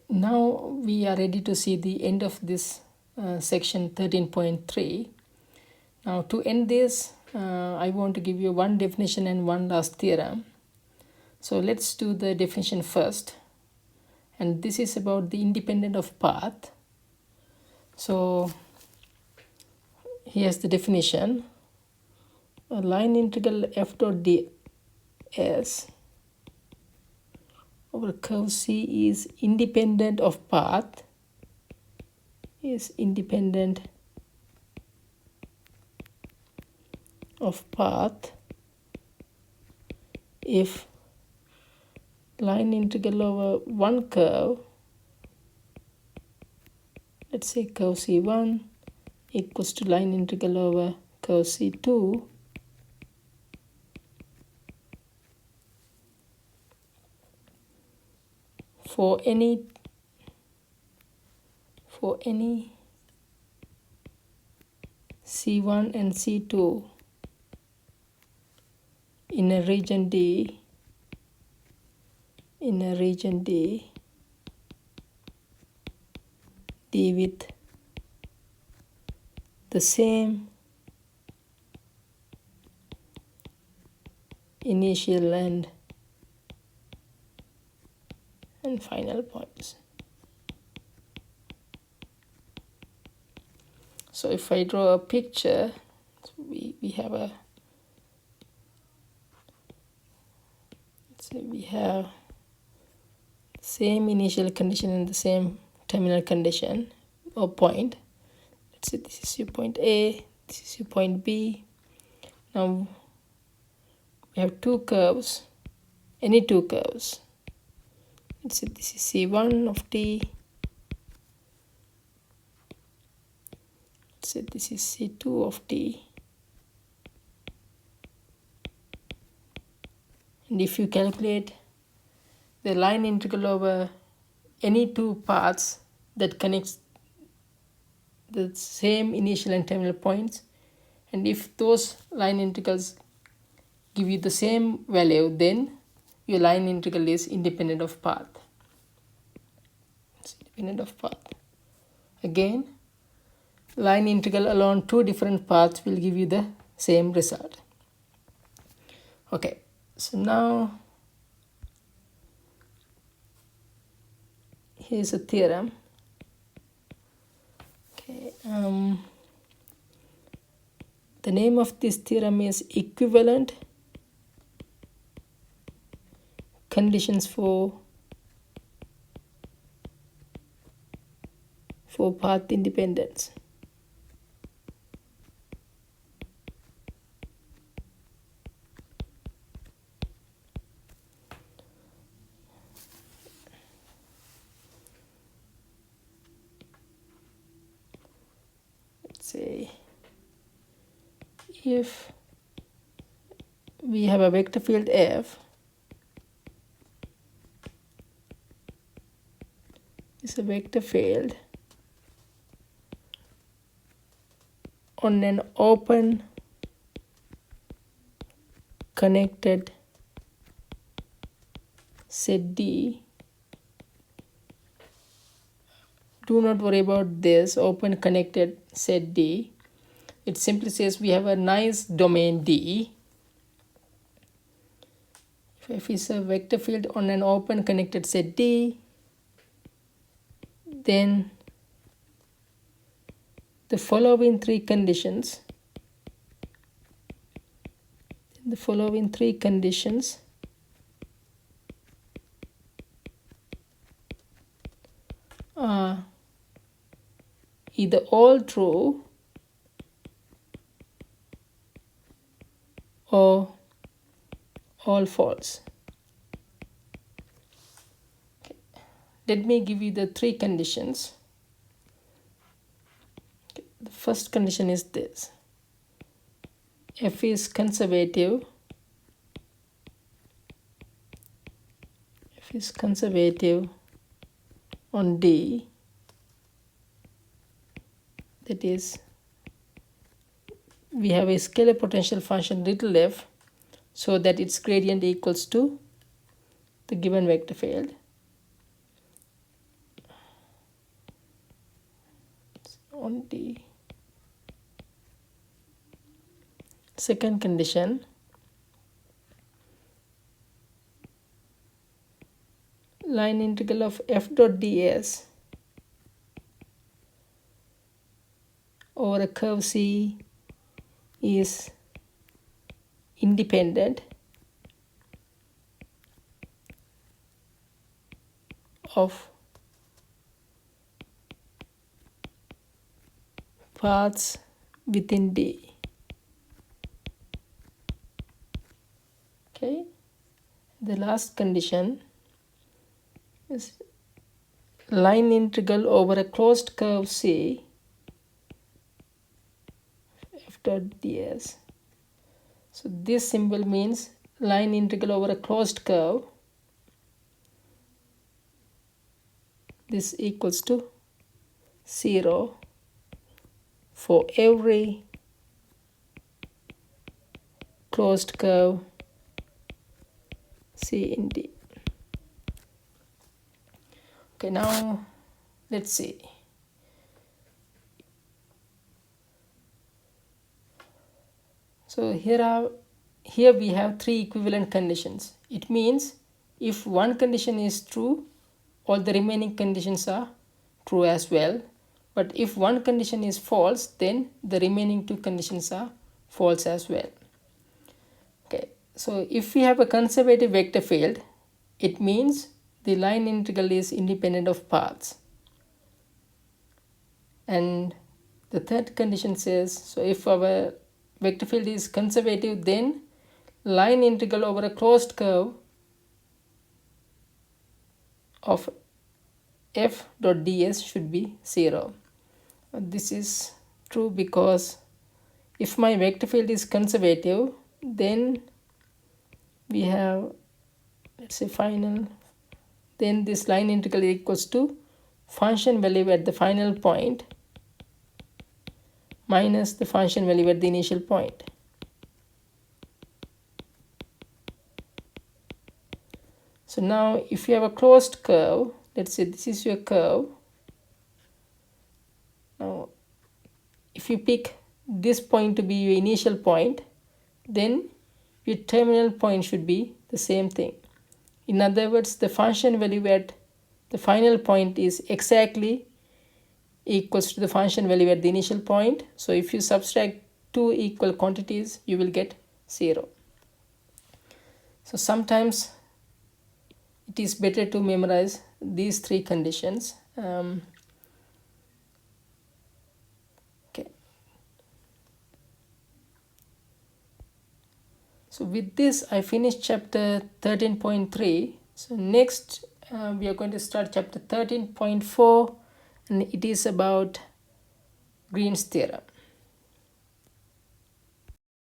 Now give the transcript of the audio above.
now we are ready to see the end of this section 13.3. Now to end this, I want to give you one definition and one last theorem. So let's do the definition first, and this is about the independent of path. So here's the definition. A line integral f dot ds over curve C is independent of path, if line integral over one curve, let's say curve C1 equals to line integral over curve C2 for any C1 and C2 in a region D, D with the same initial and final points. So if I draw a picture, we have a, let's say we have same initial condition and the same terminal condition or point. Let's say this is your point A, this is your point B. Now we have two curves, any two curves. Let's say this is C1 of T, let's say this is C2 of T. And if you calculate the line integral over any two paths that connects the same initial and terminal points, and if those line integrals give you the same value, then your line integral is independent of path. It's independent of path. Again, line integral along two different paths will give you the same result. Okay, so now here's a theorem. Okay, the name of this theorem is equivalent conditions for path independence. Let's say if we have a vector field F, is a vector field on an open connected set D. Do not worry about this open connected set D. It simply says we have a nice domain D. If F is a vector field on an open connected set D, then the following three conditions are either all true or all false. Okay. Let me give you the three conditions. Okay. The first condition is this: F is conservative. F is conservative on D. That is, we have a scalar potential function little f so that its gradient equals to the given vector field. on the second condition, line integral of f dot ds over a curve C is independent of paths within D. Okay, the last condition is line integral over a closed curve C f dot ds. So this symbol means line integral over a closed curve. This equals to 0 for every closed curve C in D. Okay, now let's see. So here we have three equivalent conditions. It means if one condition is true, all the remaining conditions are true as well. But if one condition is false, then the remaining two conditions are false as well. Okay, so if we have a conservative vector field, it means the line integral is independent of paths. And the third condition says, so if our vector field is conservative, then line integral over a closed curve of f dot ds should be 0. This is true because if my vector field is conservative, then we have, let's say, final, then this line integral equals to function value at the final point minus the function value at the initial point. So now if you have a closed curve, let's say this is your curve. Now if you pick this point to be your initial point, then your terminal point should be the same thing. In other words, the function value at the final point is exactly equals to the function value at the initial point. So if you subtract two equal quantities, you will get 0. So sometimes it is better to memorize these three conditions. Okay. So with this, I finished chapter 13.3. So next, we are going to start chapter 13.4, and it is about Green's theorem.